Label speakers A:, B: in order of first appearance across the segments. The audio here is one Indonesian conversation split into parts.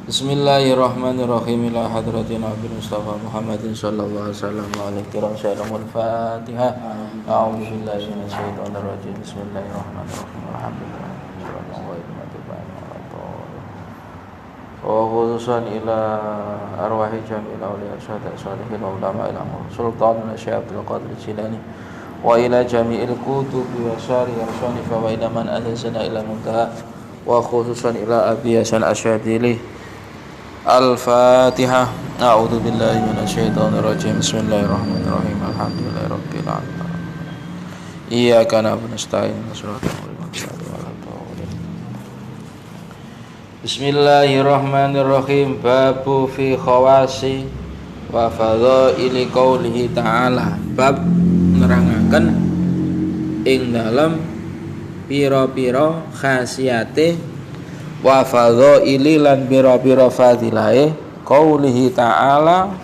A: Bismillahirrahmanirrahim. Ila hadratin Nabi Mustafa Muhammadin sallallahu alaihi wasallam wa alaihi wasallam. Al-Fatihah. A'udzu billahi minasyaitonir rajim. Bismillahirrahmanirrahim. Alhamdulillah. Wa khususan ila arwahi jamil awliya syuhada salihin wa ulama ila sultan Syekh Abdul Qadir Jilani wa ila jami'il kutubi wa syari arsyani fa wa ila man ahsana ila muntaha wa khususan ila Abi Hasan Asyadili. Al-Fatihah. A'udzu billahi minasyaitonir rajim. Bismillahirrahmanirrahim. Alhamdulillahirabbil alamin. Iyyaka na'budu wa nasta'in. Bismillahirrahmanirrahim. Babu fi khawasi wa fadhaili qaulihi ta'ala. Bab nerangaken ing dalem pira-pira khasiate wa fadhaili lan pira-pira fadilahe qaulihi ta'ala,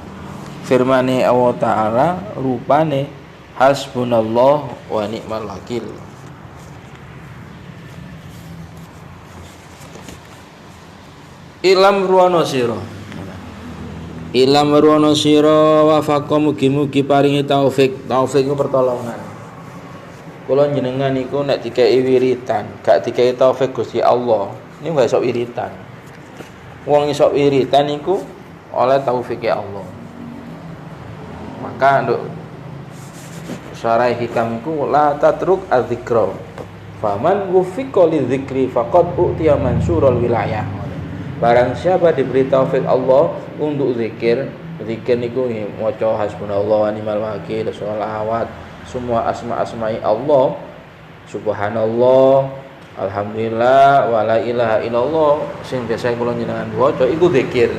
A: firmane Allah ta'ala rupane hasbunallah wa ni'mal wakil. Ilam ruwana sira wa faqa mugi-mugi paringi taufik iku pertolongan. Kula jenengan iku nek dikei wiritan gak dikei taufik Gusti Allah, ini gak iso wiritan. Wong iso wiritan iku oleh taufik Allah. Maka nduk syarah hikam iku la tatruk adzikra faman wufiqa lidzikri faqad utiya mansurul wilayah. Barang siapa diberi taufik Allah untuk zikir niku maca hasbunallah wa ni'mal wakil, sholawat, semua asma-asma'i Allah, subhanallah, alhamdulillah, wa la ilaha illallah sing biasa kula njenengan waca iku zikir.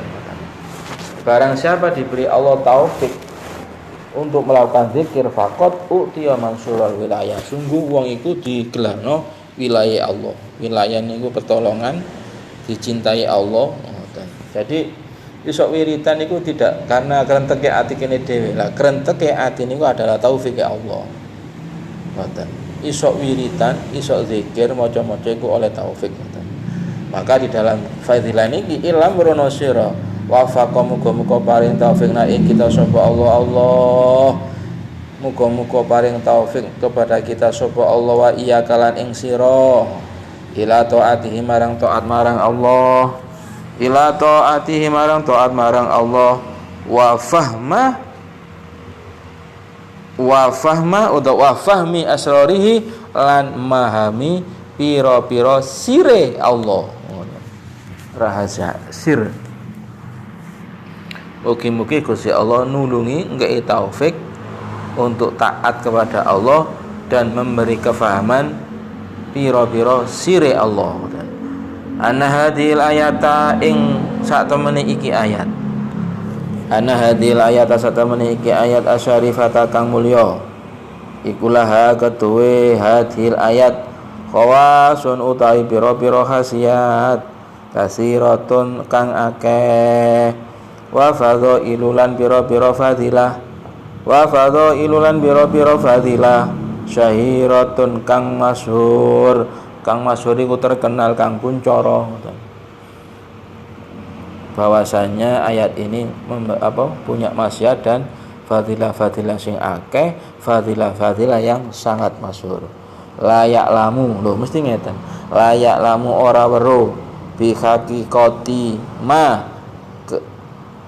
A: Barang siapa diberi Allah taufik untuk melakukan zikir faqat utiya mansurul wilayah. Sungguh wong iku digelarno wilayah Allah. Wilayah niku pertolongan, dicintai Allah. Jadi iso wiritan niku tidak karena krenteke ati kene dhewe. Lah krenteke ati niku adalah taufik Allah. Ngoten. Iso wiritan, iso zikir, maca-maca iku oleh taufik. Maka di dalam fadilah niki ilam rono sira wa faqa muga-muga paring taufik na ing kita sapa Allah. Muga-muga paring taufik kepada kita sapa Allah wa iya kalan ing sira ila taatihi marang taat marang Allah, ila taatihi marang taat marang Allah wa fahmi asrarihi lan memahami pira-pira sire Allah, rahasia sir. Mugi-mugi Gusti Allah nulungi nggae taufik untuk taat kepada Allah dan memberi kefahaman pira-pira sire Allah. Ana hadhil ayata ing satemene iki ayat. Ana hadhil ayata satemene iki ayat asyarifata kang mulya. Ikulah ketuwe hadhil ayat khawasun utawi pira-pira khasiat kasiratun kang akeh wa fadhailulan pira-pira fadilah wa fadhailulan pira-pira fadilah syahiratun kang masyhur iku terkenal kang kuncara. Bahwasanya ayat ini punya maksiat dan fadilah-fadilah sing akeh, fadilah-fadilah yang sangat masyhur. Layak lamu lho mesti ngeten. Layak lamu ora weruh bi haqiqati ma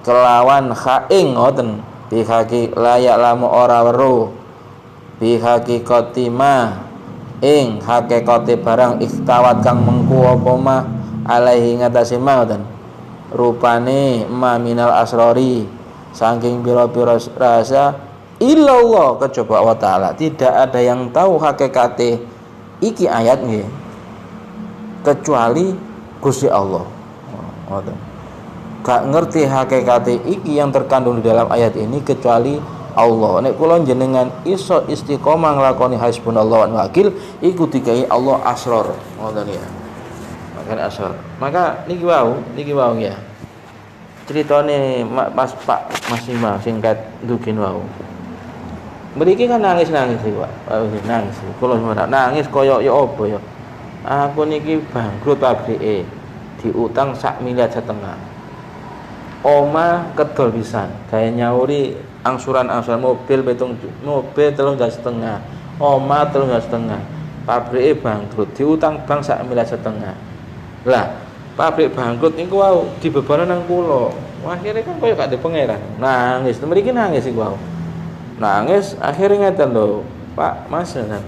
A: kelawan khaing ngoten. Bi haqi layak lamu ora weruh bi haqiqati ma ing hakikate barang iktawat kang mengku apa ma alaihi ngatasi ma ngoten. Rupane ma minal asrori saking pira-pira rasa illallah kejaba Allah taala. Tidak ada yang tahu hakikate iki ayat nggih kecuali Gusti Allah. Ngoten. Gak ngerti hakikate iki yang terkandung di dalam ayat ini kecuali Allah. Nek kula jenengan iso istiqomah nglakoni hasbunallah wa wakil iku dikai Allah asrar. Ngoten ya. Makan asrar. Maka niki wau ya. Critane Pak Mas Ima singkat dukin wau. Mriki kan nangis iki, Pak. Nangis. Kula nangis kaya ya apa ya. Aku niki bangkrut pabrike. Diutang 1,5 miliar. Oma kedol pisan, gawe nyauri angsuran-angsuran mobil 3,5. Oma 3,5. Pabrike bangkrut, diutang bank 1,5 miliar. Lah, pabrik bangkrut niku wau dibebani nang kula. Akhire kan koyo gak ada pangeran. Nangis, mriki nangis iku wau. Nangis akhirnya ngeten lho, Pak Mas kan.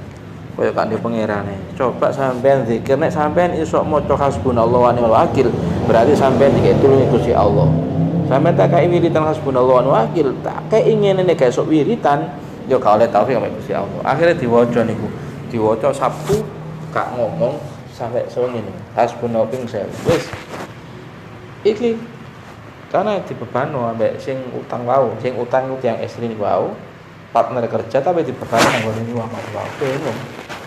A: Koyo gak ada pangerane. Coba sampean zikir nek sampean iso maca hasbunallahu wa ni'mal wakil, berarti sampean diketulungi Gusti Allah. Sampeyan tak kai wiritan hasbunallahu wa ni'mal wakil, tak kai ngene nek gak sok wiritan, yo gak oleh taufik ambek Gusti Allah. Akhire diwaca niku. Diwaca Sabtu gak ngomong sampai sewengi ini. Hasbunallahu ping 1000. Wis. Iki karena dibebano ambek sing utang wau, sing utang ku tiyang estri niku wau. Partner kerja tapi dibebano nang ngene wong wau.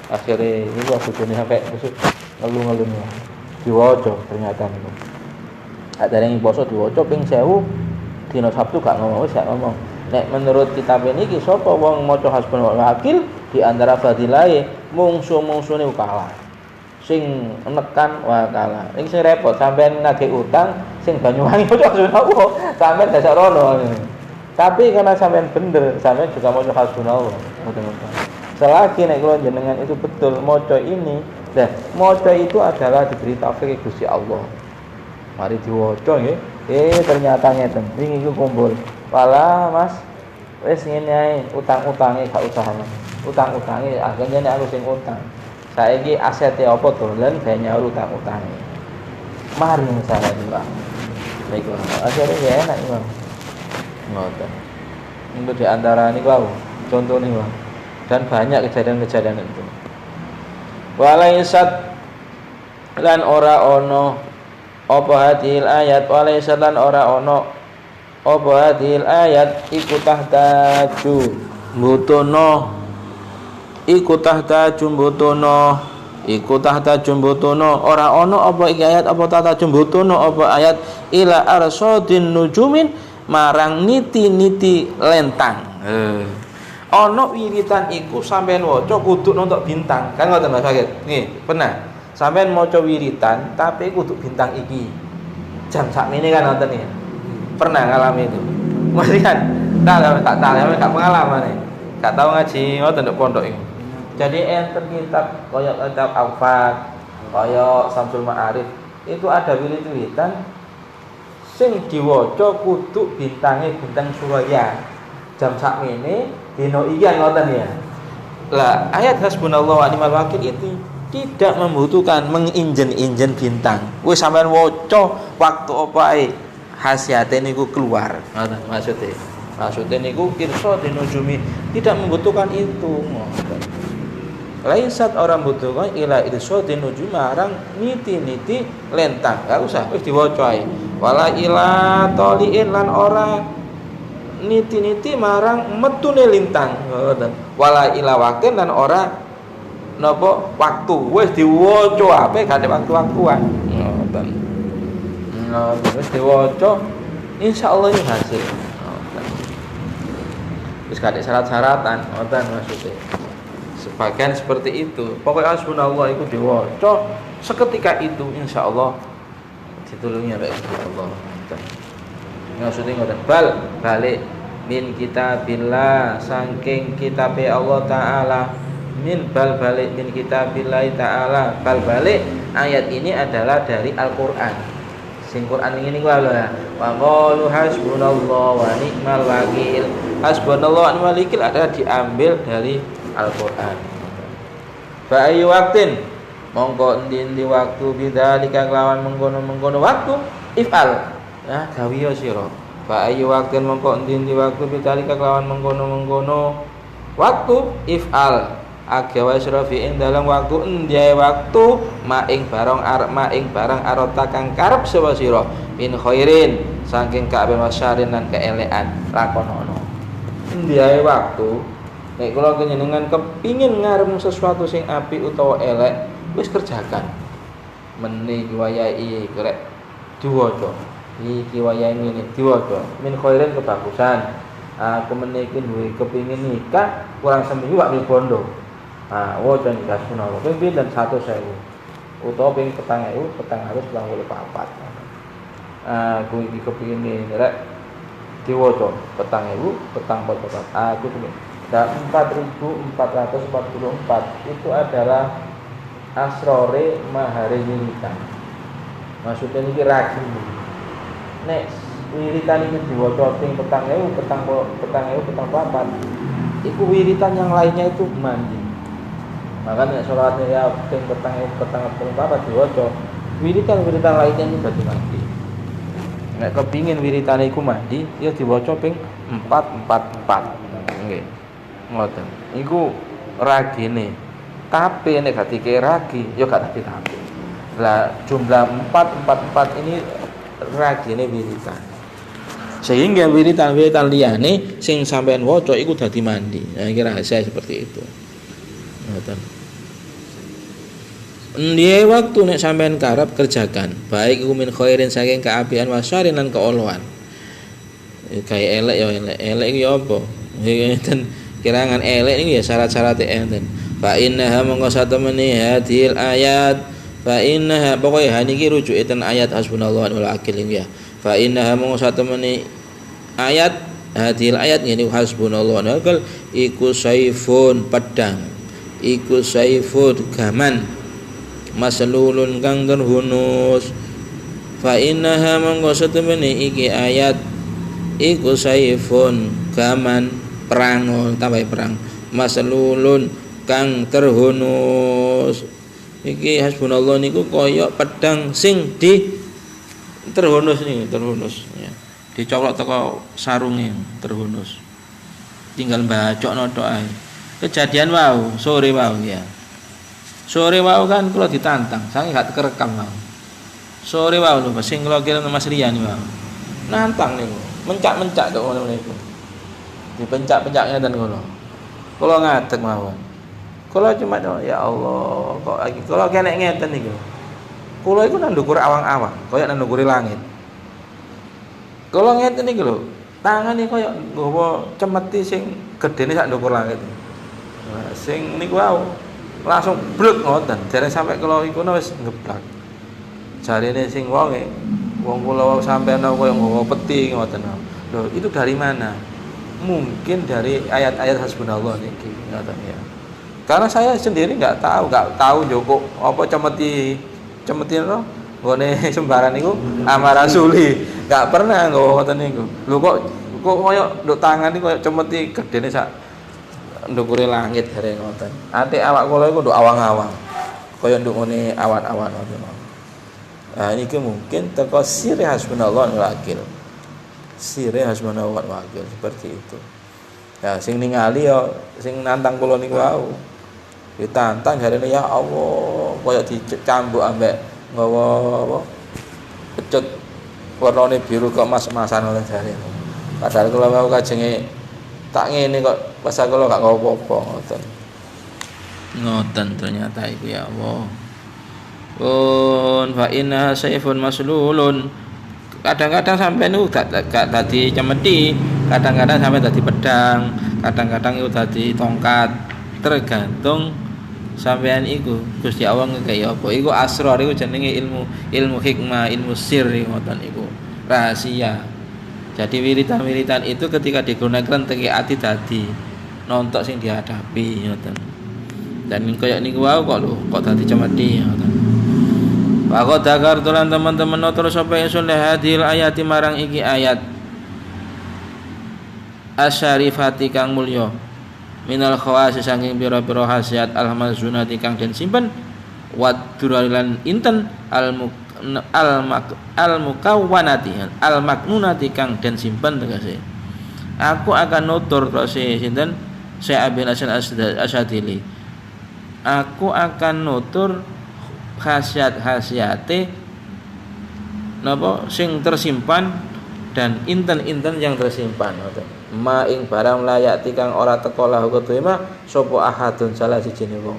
A: Akhire niku bojone sampai besok ngelu-ngelu. Diwaca ternyata niku. Ada yang poso diwaca ping 1000 dina Sabtu gak ngomong, wis gak ngomong. Nek menurut kitab niki sapa wong maca hasbunallahu wakil di antara fadilahe mungsu-mungsune kalah. Sing nekan wa kalah. Iki sing repot sampean nagih utang sing Banyuwangi maca hasbunallahu sampean dasar rono. Tapi karena sampean bener, sampean juga maca hasbunallahu. Ngoten-ngoten. Selagi nek kula jenengan itu betul maca ini, dan maca itu adalah diberi taufik Gusti Allah. Mari diwaca nggih. Ternyata ngeten. Wingi iku kumpul. Walah Mas, wis ngene ae, utang-utange gak usah. Utang-utange akhirnya nek aku sing utang. Saiki asete apa dolen gawe nyaur utang-utange. Mari misalnya Pak. Niku akhirnya ya enak Pak. Ngoten. Itu di antara niku wae, contoh niku. Dan banyak kejadian-kejadian itu. Walaisat lan ora ono apa hadil ayat, walaisat lan ora ono apa hadil ayat iku tahtaju mbutono iku tahtaju mbutono ora ono apa iki ayat apa tahtaju mbutono apa ayat ila arsadin nujumin marang niti-niti lentang. Ono wiritan iku sampean waca kudu nontok bintang. Kan ngoten Mas Fakir. Nggih, pernah. Sampean maca wiritan tapi kudu bintang iki. Jam sakmene kan ngoten ya. Pernah ngalami itu. Mesti kan tak pengalaman nih. Gak tahu ngaji ngoten nduk pondok iku. Jadi enten kitab koyo kitab Al-Fat, koyo Samsul Ma'arif, itu ada wirid-wiritan sing diwaca kudu bintange bintang Suraya. Jam sakmene dina iki ngoten ya. Lah ayat hasbunallahu wa ni'mal wakil itu tidak membutuhkan menginjen-injen bintang. Wis sampean waca waktu apa ae khasiate niku keluar. Ngoten maksudnya. Maksudnya niku irsa dinujumi tidak membutuhkan itu. Ngoten. Laisat orang butuhkan ila irsa dinujumi marang niti-niti lentang. Enggak usah wis diwaca ae. Wala ila taliin lan ora niti-niti marang metune lintang. Ngoten. Wala ila waqtin lan ora napa waktu wis diwaca ape gak waktu-waktuan. Ngoten. Wis diwaca insyaallah ini hasil. Ngoten. Wis gak ada syarat-syaratan, ngoten maksudnya. Sebagian seperti itu. Pokoknya hasbunallah itu diwaca seketika itu insyaallah ditulungi oleh Allah. Maksudnya ngoten. Balik min kitabillah saking kitabe Allah taala. Balik min kitabillahi ta'ala. Balik ayat ini adalah dari Al-Qur'an. Sing Qur'an ini ku lho. Wa qalu hasbunallahu wa ni'mal wakil. Hasbunallahu wa ni'mal wakil adalah diambil dari Al-Qur'an. Fa ayu waqtin mongko endi waktu bidzalika kelawan mengkono-mengkono waktu if'al. Nah, gawe sira. Fa ayu waqtin mongko endi waktu bidzalika kelawan mengkono-mengkono waktu if'al. Agawa sirafiin dalam waktu endiae waktu maing barang arota kang karep sapa sira min khairin saking kabeh wasyarin lan keelekan lakonono. Endiae waktu nek kula jenengan kepingin ngarep sesuatu sing apik utawa elek wis kerjakan. Meni wayahe krek diwaca. Iki wayahe ngene diwaca. Min khairin kebagusan. Aku meniki duwe kepingin nikah kurang seminggu wak bondo. Nah, waca nikah sunah ping dan 100.000 utawa ping 4.000 4.000 24. Aku iki kepingin rek diwaca petang 4 aku tuh. Dan 4444 itu adalah asrore mahare wiritan. Maksudnya ini ragi. Nek wiritan itu diwaca ping petang 4 iku wiritan yang lainnya itu mandi. Maka nek salatnya ya ping petang 4 diwaca, wiritan lainnya itu dadi mandi. Nek kepingin wiritan iku mandi, ya diwaca ping 444. Nggih. Ngoten. Iku ragine. Tapi nek gak dike ragi, ya gak dadi tapi. Lah jumlah 444 ini ragine wiritan. Sehingga wiritan liyane sing sampean waca iku dadi mandi. Nah, iki rahasia seperti itu. Ngoten. Ndiye waktu nek sampean karep kerjakan, baik iku min khairin saking kaapian wasarin lan keoloan. Kayak elek ya elek iki ya apa? Ngeten kirangan elek niku ya syarat-syarat enten. Fa innaha mongko satemene hadil ayat fa innaha pokoke niki rujuke ten ayat hasbunallahu wa ni'mal wakil ya. Fa innaha mongko satemene ayat hadil ayat ngene hasbunallahu wa ni'mal wakil iku saifun pedang. Iku saifun gaman maslulun kang terhunus. Fa innaha mongko satemene iki ayat iku saifun gaman perang tambah perang maslulun kang terhunus. Iki hasbunallah niku kaya pedang sing di terhunus nih terhunus ya. Dicolok teko sarunge terhunus. Tinggal bacokno tok ae. Kejadian wau sore wau ya. Sore wau kan kula ditantang, saking gak kerekam wau. Sore wau lho sing kula kira Mas Rian wau. Nantang niku, mencak-mencak tok ngono niku. Dipencak-pencaknya dan ngono. Kula ngadeg mawon. Kula cuma ya Allah, kok iki kula kenek ngeten niku. Kula iku nang ndukur awang-awang, kaya nang ndukure langit. Kula ngeten niku lho, tangane kaya nggawa cemeti sing gedene sak ndukur langit. Nah, sing niku wau langsung blek ngoten. Jare sampe kula iku wis ngeblak. Jarene sing wonge, wong kula sampean kaya nggawa peti ngoten. Lho, itu dari mana? Mungkin dari ayat-ayat hasbunallah niki ngoten ya. Karena saya sendiri enggak tahu Joko apa cemeti no nggone sembaran niku amarasuli. Enggak pernah nggawa ngoten niku. Lho kok koyo nduk tangan iki koyo cemeti gedene sak ndukure langit jare ngoten. Ate awak kula iku nduk awang-awang. Koyo nduk ngene awan-awan ngoten. Nah, niki mungkin teko sirih hasbunallah wa wakil. Sire hasbunallahu wa ni'mal wakil seperti itu. Ya sing ningali ya sing nantang kula niku wau. Ditantang jarene ya Allah, kaya dicambuk ambek nggawa apa? Pecut warnane biru kok mas-masan oleh jare. Padahal kula wau kajenge tak ngene kok pas kula gak nggawa apa-apa ngoten. Ngoten ternyata iku ya Allah. Fa inna sayfun maslulun. Kadang-kadang sampai itu gak tadi cemeti, kadang-kadang sampai tadi pedang, kadang-kadang itu tadi tongkat, tergantung sampean iku Gusti Allah ngekaya apa. Iku asrar iku jenenge ilmu hikmah, ilmu sir ngoten iku. Rahasia. Jadi wiritan-wiritan itu ketika digunakan teki ati dadi nontok sing dihadapi ngoten. Dan kaya niku wae kok dadi cemeti ngoten. Pakot dakar tulan teman-teman terus sapa ingsun hadil ayati marang iki ayat asyarifati kang mulya minal khawasi saking pira-pira khasiat al-mazunati kang den simpen waduralilan inten al-mukawwanati al-maknunati kang den simpen tegese. Aku akan nutur terus sinten Syekh Abdul Hasan Asyadili. Aku akan nutur khasiat-khasiate napa sing tersimpan dan inten-inten yang tersimpan ngoten. Ma ing barang layak tikang ora teka lahu kedue mah sapa ahadun salah sijine wong.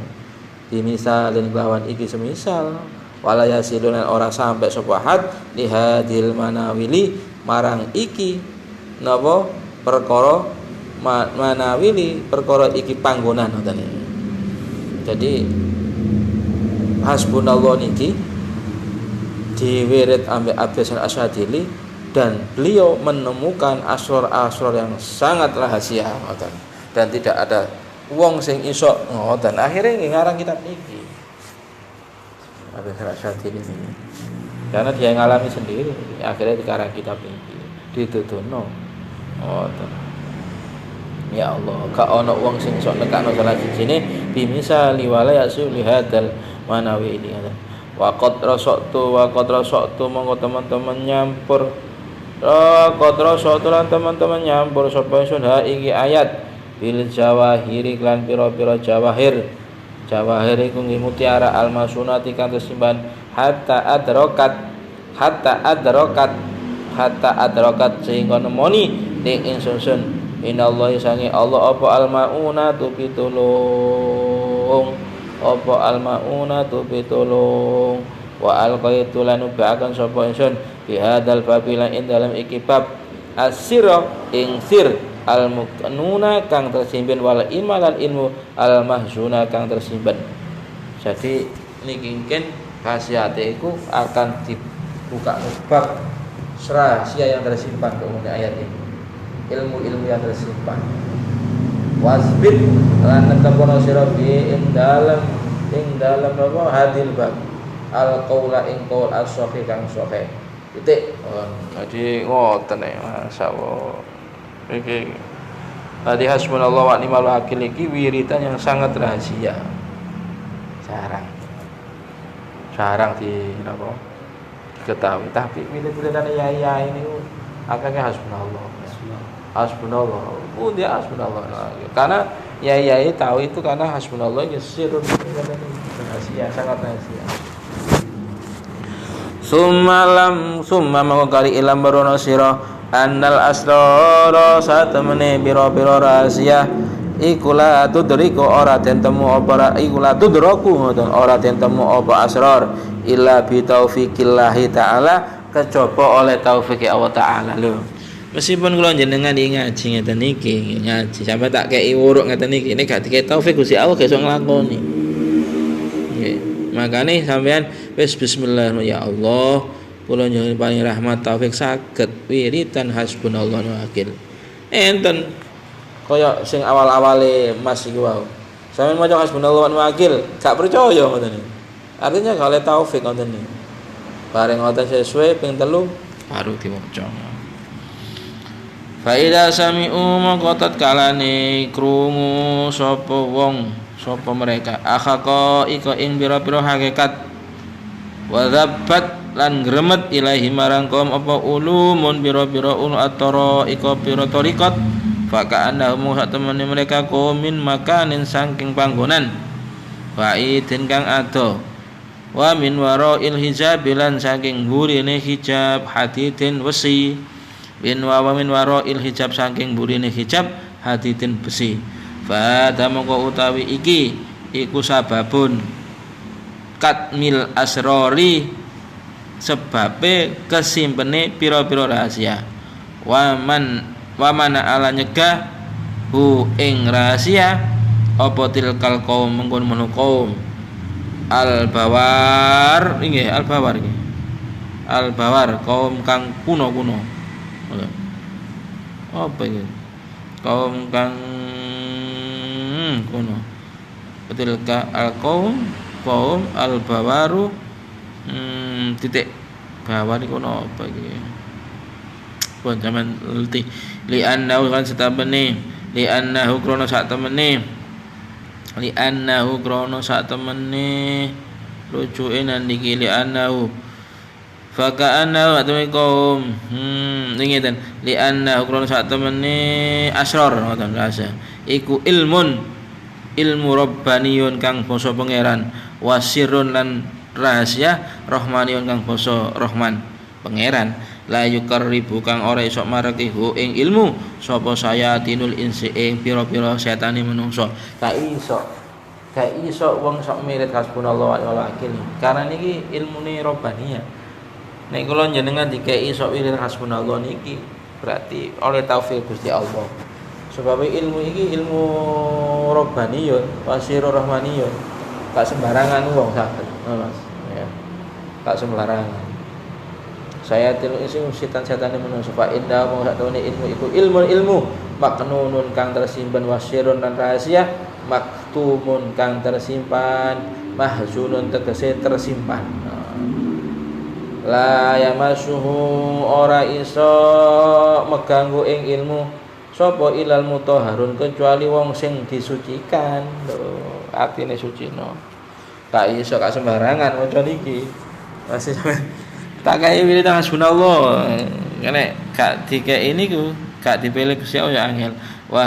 A: Dimisalin lawan iki semisal wala yasilun ora sampai sapa ahad li hadil manawili marang iki napa perkara manawili perkara iki panggonan ngoten. Jadi hasbunallah niki diwirid ambek Abi Hasan Asyadili, dan beliau menemukan asror-asror yang sangat rahasia ngoten. Dan tidak ada wong sing iso ngoten. Akhirnya ngarang kitab niki Abi Hasan Asyadili ini. Karena dia ngalami sendiri, akhirnya dikarang kitab niki dituturno ngoten. Ya Allah, gak ono wong sing sok nekakno salah sijine bimisali wala yasul lihadal manawi ini. Wa qad rasaqtu monggo teman-teman nyampur. Qad rasaqtu lan teman-teman nyampur sapa ingsun ha iki ayat bil jawahiri lan pira-pira jawahir. Jawahir iku mutiara almasunati kang tersimpan hatta adrokat sehingga nemoni ing ingsun. Innallahi sangi Allah apa almaunatu pitulung, apa almaunatu pitulung, wa alqaitu lan ubakan sapa ingsun bihadal babila ing dalam iki bab asira ing sir almuknuna kang tersimpen wal imalan ilmu almahzuna kang tersimpen. Jadi niki mungkin khasiate iku akan dibuka bab rahasia yang tersimpan kemudian ayat ini. Ilmu-ilmu yang tersimpan. Wasbit lan nekapono sira bi ing dalem apa hadil bab al qaula ing qaul as-sahih kang sahih. Titik. Jadi ngoten ya masyaallah. Iki tadi hasbunallahu wa ni'mal wakil iki wiridan yang sangat rahasia. Jarang di napa diketahui, tapi wirid-wiridan ya ini akangnya hasbunallah. Hasbunallah. Dia hasbunallah. Karena yai tahu itu karena hasbunallah sirrun rahasia, sangat rahasia. Summa mengkali ilam barono sira annal asrara satemene biro-biro rahasia iku la tudriku ora den temu apa iku la tudraku ngoten ora den temu apa asrar illa bi taufiqillahi taala kejaba oleh taufik Allah taala lho. Meskipun kula jenengan ngaji ngeten iki, ngaji sampai tak kei wuruk ngeten iki, nek gak dikei taufik Gusti Allah gak iso nglakoni. Nggih. Makane sampean wis bismillah ya Allah, kula nyuwun paring rahmat taufik saged wiridan hasbunallahu wa wakil. Enten kaya sing awal-awale Mas iki wae. Sampeyan maca hasbunallahu wa wakil, gak percaya ngoten. Artinya gak oleh taufik ngoten iki. Bareng ngoten sesuai ping 3 baru diwaca. Faida sami'u mongko tatkalane krungu sapa wong sapa mereka akhaka ika ing pira-pira hakikat wa dzabbat lan gremet ilahi marang kaum apa ulumun pira-pira atara ika pira tariqat faka'annahum sak temene mereka min makanin saking panggonan fa'idin kang ado wa min wara'il hijab lan saking burine hijab hadidin wesi bin wa min wara'il hijab saking burine hijab hadidin besi fa mongko utawi iki iku sababun katmil asrori sebabe kesimpene pira-pira rahasia wa mana ala nyegah hu ing rahasia apa tilkal kaum mengkon kaum al bawar inggih al bawar kaum kang kuno-kuno. Apa ini? Kaum kang kuno. Tilka al kaum al bawaru titik bawar iku apa iki? Pun zaman leti li annahu kan satamene li annahu krono sak temene lucuke nang iki li annahu faka'anna wa tumikum ingeten li anna ukron sak temene asrar ngoten rasa iku ilmu rabbaniyun kang basa pangeran wasirun lan rahasia rahmaniyun kang basa rahman pangeran la yuqarribu kang ora iso mareki hu ing ilmu sapa sayatinul insi ing pira-pira setane menungso gak iso wong sok mirip hasbunallahu wa wakil karena niki ilmune rabbaniyah. Nek kula jenengan dikei sok wirid hasbunallah niki berarti oleh taufik Gusti Allah. Sebab ilmu iki ilmu rabbaniyun, wasirur rahmaniyun. Gak sembarangan wong saged, Mas. Ya. Gak sembarangan. saya tilu isi setan-setan menungso fa inda mau satune ilmu iku ilmu maknunun kang tersimpan wasirun lan rahasia maktumun kang tersimpan mahzunun tegese tersimpan la yamassuhu ora iso meganggu ing ilmu sapa ilal mutahharun kecuali wong sing disucikan lho artine sucino gak iso gak sembarangan maca niki masih tak kaya pilih tangan sunallah kene gak dikek ini ku gak dipilih Gusti Allah ya angel wa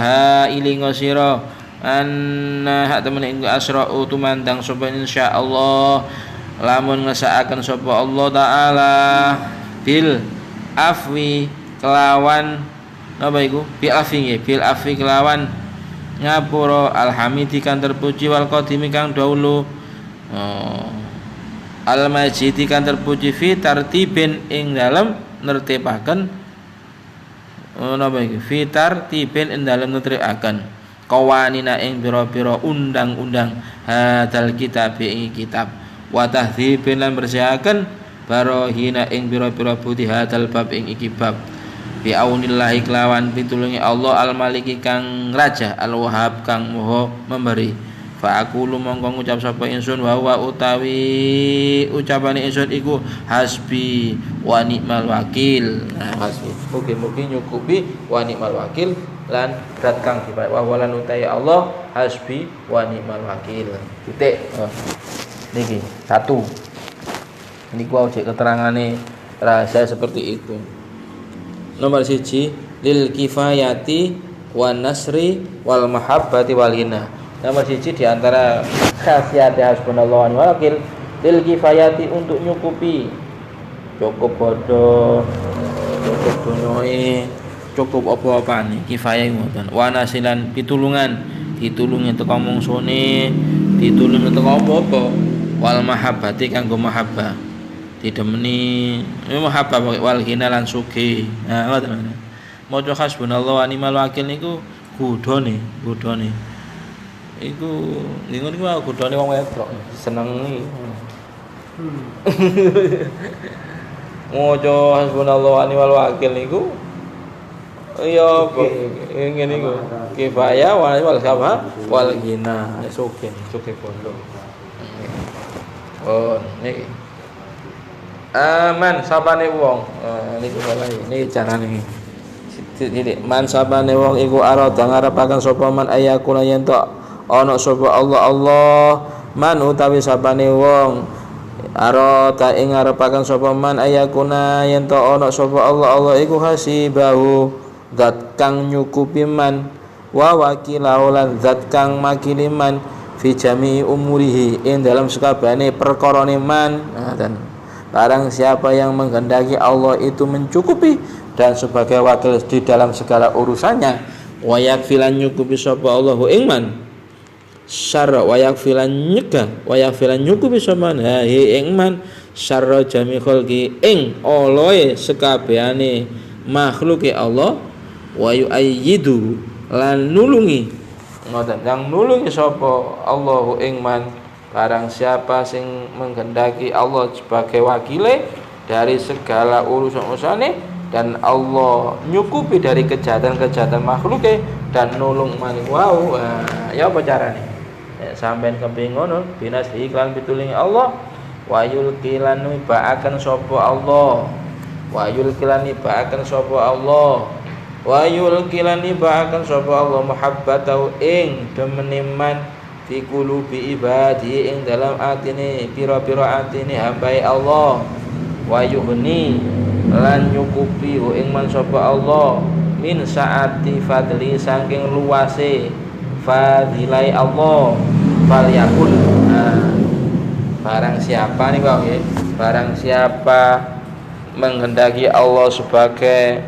A: ilingo sira anna hak temen ing asra'u tumandang sapa insyaallah lamun ngesakaken sapa Allah taala bil afwi kelawan napa iku bil afwi kelawan ngapura alhamidi kang terpuji wal qadimi kang dahulu al majidi kang terpuji fi tartibin ing dalem nertibaken napa iki fi tartibin ing dalem nertibaken qawanina ing pira-pira undang-undang hadal kitab ing kitab wa tahdzibin lan bersihaken barahina ing pira-pira bukti hadal bab ing iki bab bi aunillahi kelawan pitulungi Allah al-maliki kang raja al-wahhab kang maha memberi fa aqulu mongko ngucap sapa ingsun wa utawi ucapane ingsun iku hasbi wa ni'mal wakil hasbi mugi-mugi nyukupi wa ni'mal wakil lan zat kang diparing wa walan utai Allah hasbi wa ni'mal wakil titik niki satu niku wae keterangane rahasia seperti itu. Nomor 1 lil kifayati wan nasri wal mahabbati wal hina. Nomor 1 di antara khasiat hasbunallahu wa ni'mal wakil lil kifayati untuk nyukupi cukup bodoh cukup dunyoe cukup apa-apane kifayah ngoten wa nasilan pitulungan ditulungi teko mungsune ditulungi teko apa-apa wal mahabbati kanggo mahabbah didemeni mahabbah wal hina lan sugih. Nah ngoten. Maca hasbunallahu wa ni'mal wakil niku gudone. Iku ngono niku gudone wong wedok senengi. Maca hasbunallahu wa ni'mal wakil niku iya ngene niku kifayah wal sabha wal hina sugih bondo. Oh niki aman sapane wong niku mulai niki carane iki man sapane wong iku arada ngarepaken sapa man ayakuna yen tok ana sapa Allah man utawi sapane wong arada ing ngarepaken sapa man ayakuna yen tok ana sapa Allah iku hasibahu zat kang nyukupi man wa wakilahu lan zat kang makili man fi jami'i umurihi ing dalam sakabehane perkarane man dan barang siapa yang menghendaki Allah itu mencukupi dan sebagai wakil di dalam segala urusannya wa yakfilan nyukupi sapa Allahu ing man syarra wa yakfilan nyukupi sapa ing man syarra jami khalqi ing oloe sekabehane makhluke Allah wa yu'ayyidu lan nulungi ngoten yang nulungi sapa Allahu ing man barang siapa sing menghendaki Allah sebagai wakile dari segala urusan-urusane dan Allah nyukupi dari kejahatan-kejahatan makhluke dan nulung maning wau ya apa carane sampean kepengin ngono binas iklan pitulungi Allah wa yulqilan ba'akan sapa Allah wa yulqilan ba'akan sapa Allah wa yulqilan ba'akan sapa Allah muhabbatahu ing demeniman fi qulubi ibadi ing dalam atine pira-pira atine hambae Allah wa yughni lan nyukupi ing man sapa Allah min saati fadli saking luase fadilai Allah fal yakul barang siapa nih Bang ya barang siapa menghendaki Allah sebagai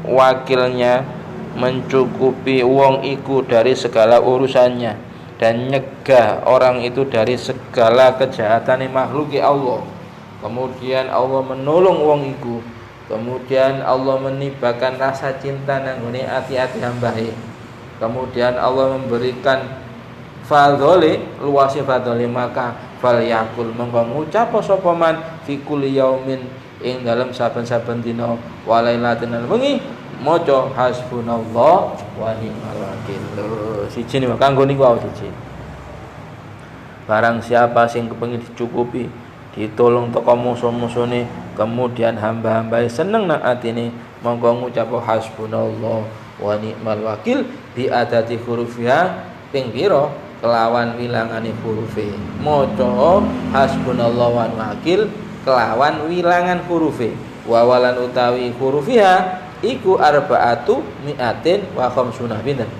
A: wakilnya mencukupi wong iku dari segala urusannya dan nyegah orang itu dari segala kejahatan makhluki Allah. Kemudian Allah menolong wong iku. Kemudian Allah menibakan rasa cinta nang ngene ati-ati hambae. Kemudian Allah memberikan fadhole luase fadhole maka fal yakul monggo ngucap sapa man fi kulli yaumin ing dalam saben-saben dina wa lailatin lan wengi maca hasbunallah wa ni'mal wakil. Siji niku kanggo niku wae siji. Barang siapa sing kepengin dicukupi, ditolong teko musuh-musuhne, kemudian hamba-hamba seneng nang atine, monggo ngucap hasbunallah wa ni'mal wakil bi adati hurufiha ping pira kelawan wilangane hurufe. Maca hasbunallah wa ni'mal wakil kelawan wilangan hurufe. Wawalan utawi hurufiha iku arba'atu mi'atin wa khamsunah pinten.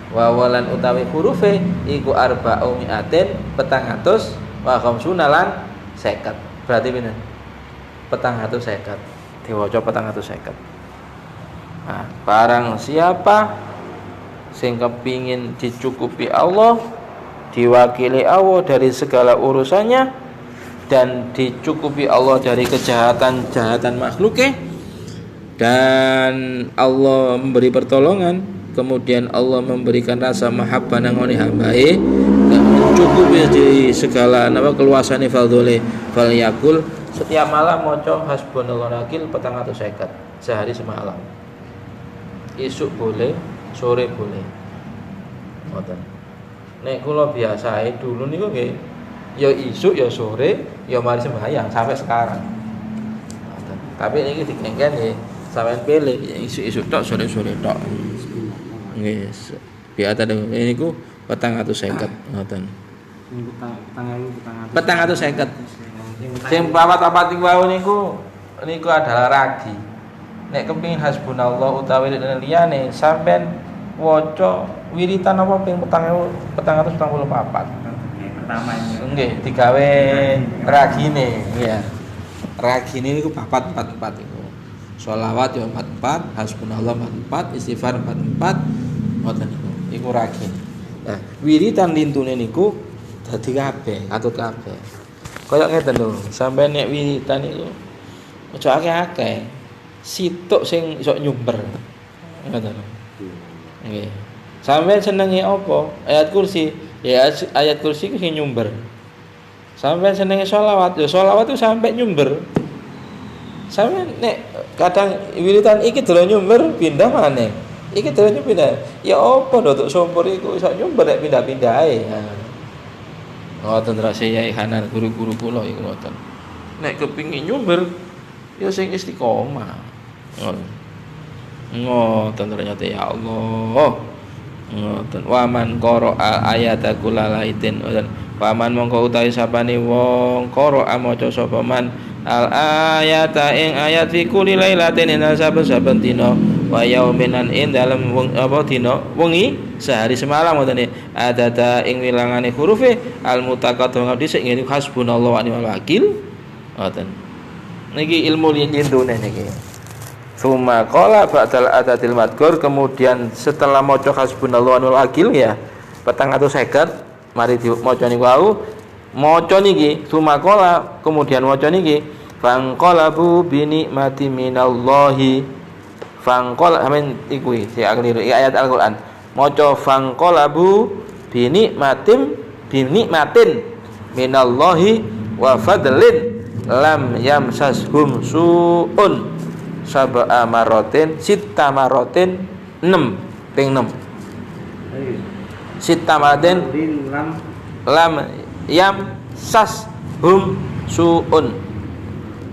A: Wawalan utawi hurufe iku arba'u mi'atin 400 wa khamsunah lan 50. Berarti pinten? 450. Diwaca 450. Nah, barang siapa sing kepingin dicukupi Allah, diwakili Allah dari segala urusannya, dan dicukupi Allah dari kejahatan makhluknya, dan Allah memberi pertolongan, kemudian Allah memberikan rasa mahabbah nang ngone hambae, dan mencukupi dari segala keluasane faldole fal yakul setiap malam maca hasbunallahu wakil 450 sehari semalam. Isuk boleh, sore boleh. Ngoten. Nek kula biasae dulu niku nggih ya isuk ya sore ya mari sembahyang sampai sekarang. Ngoten. Tapi niki dikengken nggih sampean pilih isuk-isuk tok, sore-sore tok. Nggih. Biasa niku 450 ngoten.
B: Niku 450.
A: Sing papat-papat niku adalah ragi. Nek kepengin hasbunallah utawi liyane sampean waca wiritan apa ping 484.
B: Pertama ini.
A: Nggih, digawe ragine, iya. Ragine niku 444 niku. Sholawat yo 44, hasbunallah 44, istighfar 44, ngoten niku. Iku ragine. Nah, wiritan lintune niku dadi kabeh, atut kabeh. Kaya ngeten lho, sampeyan nek wiritan niku aja akeh-akeh. Situk sing iso nyumber. Ngoten. Nggih. Sampeyan senenge apa? Ayat kursi. Ya ayat kursi ku sing nyumber. Sampeyan senenge sholawat, ya sholawat itu sampai nyumber. Sampeyan nek kadang wiritan iki dolo nyumber pindah maneh. Iki dolo pindah. Ya apa ndok sompor iku iso nyumber nek pindah-pindah ae. Ngoten rase Yai Hanan guru-guru kula iku ngoten. Nek kepingin nyumber ya sing istiqomah. Ngoten ternyata ya Allah. Ngoten waman qara'a ayata kulalaitin. Waman mongko utawi sapane wong qara'a maca sapa man al ayata ing ayat fi kulli lailatin ing saben-saben dina wa yaumin ing dalem apa dina wengi sehari semalam ngoten adata ing wilangane hurufe al mutaqaddim dhisik ngene hasbunallahu wa ni'mal wakil. Ngoten. Niki ilmu lindune niki. Suma qala ba'dal adatil madkur, kemudian setelah maca hasbunallahu wa ni'mal wakil ya 450 mari dimaca niku wau maca niki suma qala kemudian maca niki fangqalabu bi nikmati minallahi fangqala amin iku iki ayat Al-Qur'an maca fangqalabu bi nikmatin minallahi wa fadlin lam yamsashum su'un sab'a marotin sita marotin 6 ping 6 sita marotin lam yam sas hum su'un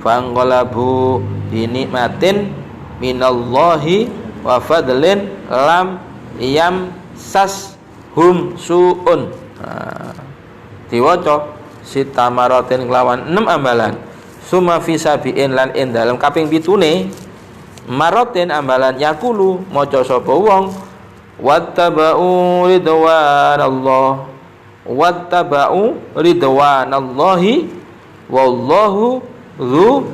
A: fangqalabu bi nikmatin minallahi wa fadlin lam yam sas hum su'un. Diwaca sita marotin kelawan 6 ambalan summa fi sabiin lan ing dalem kaping 7ne marotin ambalan yakulu maca sapa wong wattaba'u ridwanallahi wallahu dzu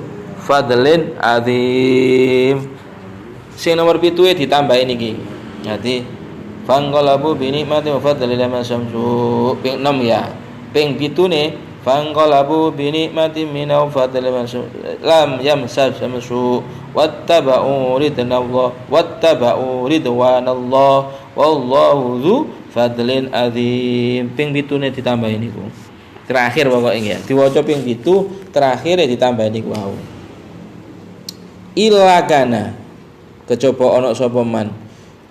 A: fadlin azim. Sing nomor 7 ditambahi niki. Dadi fangqalabu bi nikmati wa fadlin lam samsu ping 6 ya. Ping 7ne fangqalabu bi nikmatin minau fadlin lam yamsashamsu wattaba'u ridwanallah wallahu dzu fadlin azim. Ping 7ne ditambahi niku. Terakhir pokoknya ya. Diwaca ping 7 terakhir ya ditambah niku wau. Illa kana kecoba ana sapa man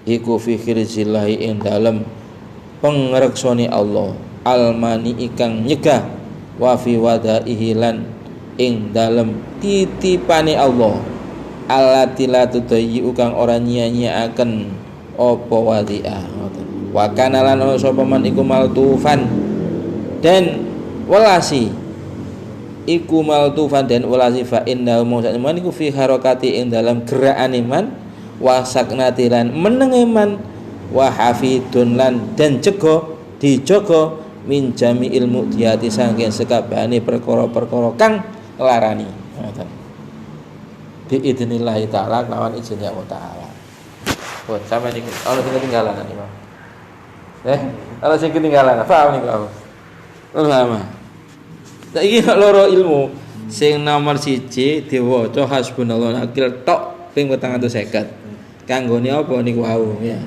A: iku fi khirzillahi ing dalem pengreksoni Allah almani ikang nyegah wa fi wadaihi lan ing dalem titipane Allah allati la tudayyi kang ora nyia-nyiaken apa wadi'ah wa kana lan ana sapa man iku maltufan dan walasi iku maltufan dan walasi fa inna mausa man iku fi harakati ing dalam gerakane man wa saknati lan menenge man wa hafidun lan dan dijaga min jami ilmu diati saking sekabehane perkara-perkara kang larani ngoten bi idznillah taala lawan izin Allah taala. Pun sampai niku ana sing ketinggalan iki Pak. Ana sing ketinggalan paham niku aku lama saiki loro ilmu sing nomor 1 diwaca hasbunallahu wa ni'mal tok ping 450 kanggone apa niku wau ya.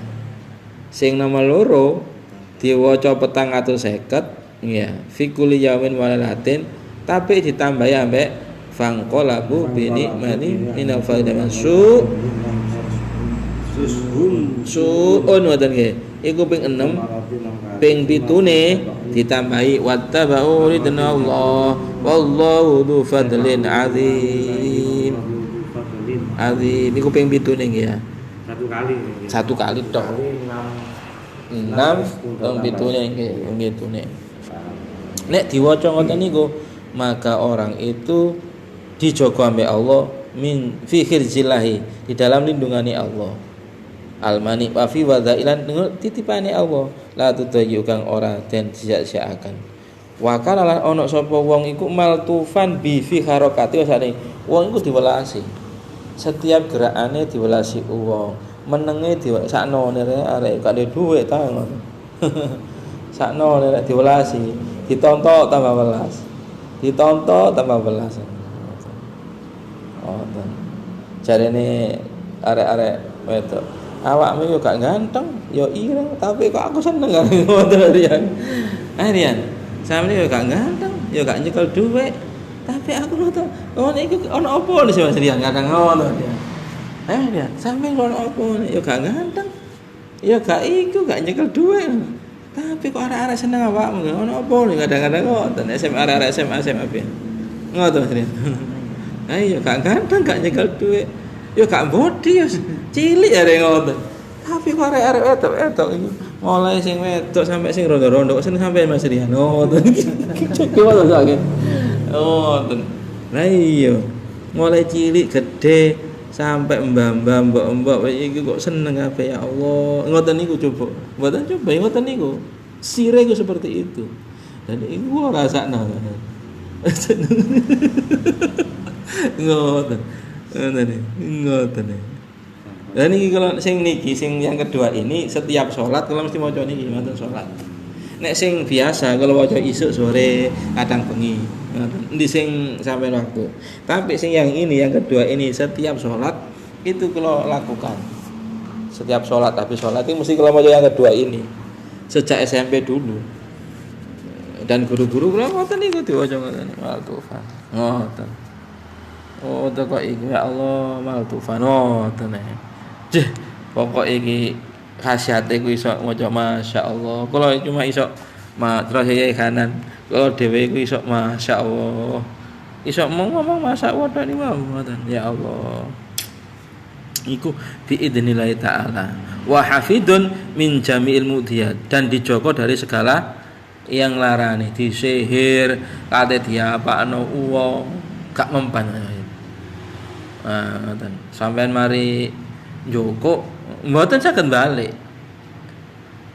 A: Sing nomor 2 diwaca 450 ya fi kulli yaumin wa lailatin tapi ditambahi ambek fangqalabu bi nikmani minal faidah suun ngoten nggih iku ping 6 ping 7ne ditambahi wattaba'u ridnallah wallahu dzu fadlin azim niku ping 7ne nggih ya satu kali tok 6 ping 7ne nggih nek diwaca ngoten niku maka orang itu dijaga ambek Allah min fi khirzillahi di dalam lindungane Allah almani wa fi wadailan titipane Allah la tudayyu kang ora den sia-siakan wa kana lan ana sapa wong iku maltufan bi fi harakati wasane wong iku diwelasi setiap gerakane diwelasi wong menenge saknone arek gak ada dhuwit ta ngono saknone nek diwelasi ditontok tambah welas ditontok tambah welas jarene arek-arek wedok awakmu yo gak ganteng yo ireng tapi kok aku seneng kan ngoten Rian. Rian sampe yo gak ganteng yo gak nyekel dhuwit tapi aku lho to ono iku ono apa sih Mas Rian kadang ngono dia. Rian sampe ono apa yo gak ganteng yo gak iku gak nyekel dhuwit tapi kok arek-arek seneng awakmu ono apa kadang-kadang ngoten arek-arek SMA piye ngoten Mas Rian. Ayo gak ganteng gak nyekel dhuwit yo gak bodi yo cilik arek ngoten. Tapi kok arek-arek wedok iki mulai sing wedok sampai sing rondo-rondo seneng sampai Mas Rian. Ngoten iki. Coba sakit. Ngoten. Lah iya. Mulai cilik gede sampai mbah-mbah mbok-mbok iki kok seneng kabeh ya Allah. Ngoten niku coba. Mboten coba ngoten niku. Sire iku seperti itu. Dan iku ora rasakno. Ngoten. Ngoten. Dan ini kalau sing yang kedua ini setiap sholat kalau mesti maca niki ngoten sholat. Nek sing biasa kalau maca isuk sore kadang bengi ngoten. Endi sing sampai waktu. Tapi sing yang ini yang kedua ini setiap sholat itu kalau lakukan. Setiap sholat habis sholat itu mesti kalau maca yang kedua ini. Sejak SMP dulu. Dan guru-guru kula ngoten niku diwaca ngoten. Maltufan. Ngoten. Oh, kok iki ya Allah maltufan ngoten Jeh, pokok iki khasiate ku iso maca masyaallah. Kalau cuma iso terus ya kanan. Kalau dhewe ku iso masyaallah. Iso ngomong masyaallah tok niku ngoten. Ya Allah. Iku bi idznillah taala. Wa hafidun min jami'il mudhiyat dan dijaga dari segala yang larane, disihir, kate diapakno wong, gak mempan. Ngoten. Sampeyan mari njoko mboten saged balik.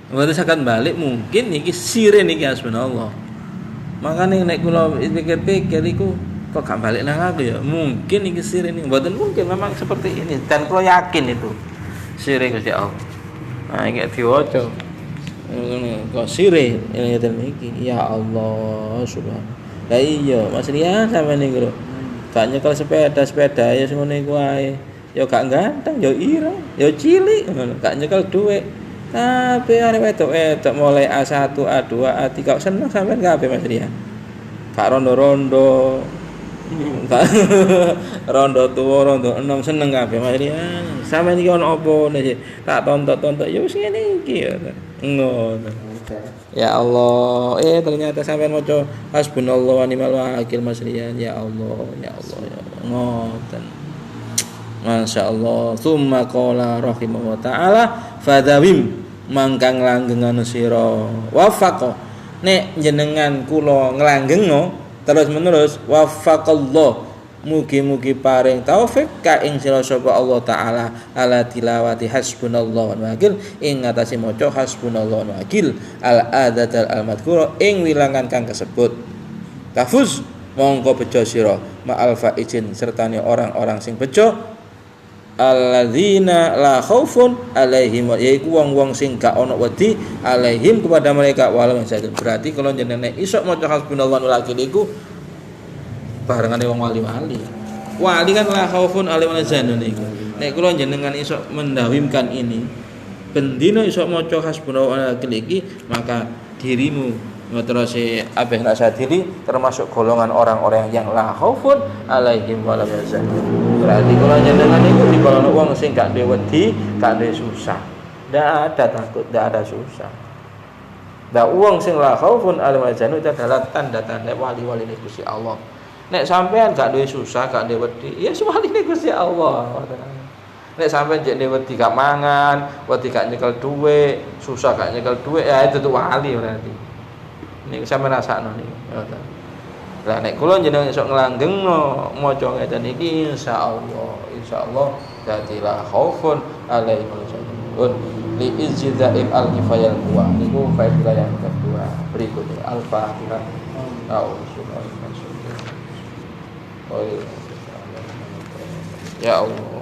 A: Mboten saged balik mungkin iki sire niki hasbunallah. Makane nek kula pikir-pikir iku kok gak balik nang aku ya. Mungkin iki sire niki mboten mungkin memang seperti ini dan kula yakin itu sire Gusti Allah. Nah iki diwaca. Ngene kok sire ngeten iki ya Allah subhanallah. Lah iya Mas Rian sampeyan niku gak nyekel sepeda ya ngono iku ae. Ya gak ganteng, ya ireng, ya cilik ngono, gak nyekel dhuwit. Tapi arek wedok mulai A1, A2, A3 kok seneng sampean kabeh Mas Rian. Gak rondo-rondo. Rondo tuwa, rondo enom seneng kabeh Mas Rian. Sampeyan iki ono apa nih? Tak tonton-tonton ya wis ngene iki ya. Ngono. Ya Allah, ternyata sampeyan maca hasbunallahu wa ni'mal wakil Mas Rian. Ya Allah, ya Allah, ya Allah. Ngoten. Masyaallah. Tsumma qala rahimahullah taala fadawim mangkang langgengan sira wafaqa. Nek jenengan kula nglanggengno terus menerus wafaqallah. Mugi-mugi paring taufik ka ing sira sapa Allah taala ala tilawati hasbunallahu wa wakil ing ngatasi maca hasbunallahu wa wakil al adatal al madhkura ing wilangan kang kasebut. Tafuz mongko bejo sira ma'al faizin sertane orang-orang sing bejo alladzina la khaufun alaihim yaiku wong-wong sing gak ana wedi alaihim kepada mereka walau sajid. Berarti kalau jenengan iso maca hasbunallahu wa wakil iku barengane wong wali-wali. Wali kan la khaufun alaihim wa zanun iku. Nek kula jenengan iso mendawimkan ini, bendina iso maca hasbunallahu wa wakil iki, maka dirimu terus abeh rasa diri termasuk golongan orang-orang yang la khaufun alaihim wa zanun. Berarti kula jenengan iku digolongno wong sing gak duwe wedi, gak duwe susah. Ndak ada takut, ndak ada susah. Ndak wong sing la khaufun alaihim wa zanun itu adalah tanda-tanda wali-wali Gusti Allah. Nek sampean gak duwe susah, gak duwe wedi, ya waline Gusti Allah. Nek sampean jek duwe wedi gak mangan, wedi gak nyekel duwe, susah gak nyekel duwe, ya itu tuh wali berarti. Niku sampean rasakno niku. Lah nek kula jenengan iso nglanggengno maca ngeten iki insyaallah dadi la khaufun alaihim wasallam. Li izzail al-kifayal kuwa. Niku faedah yang kedua. Berikutnya al-Fatihah. Ya Allah.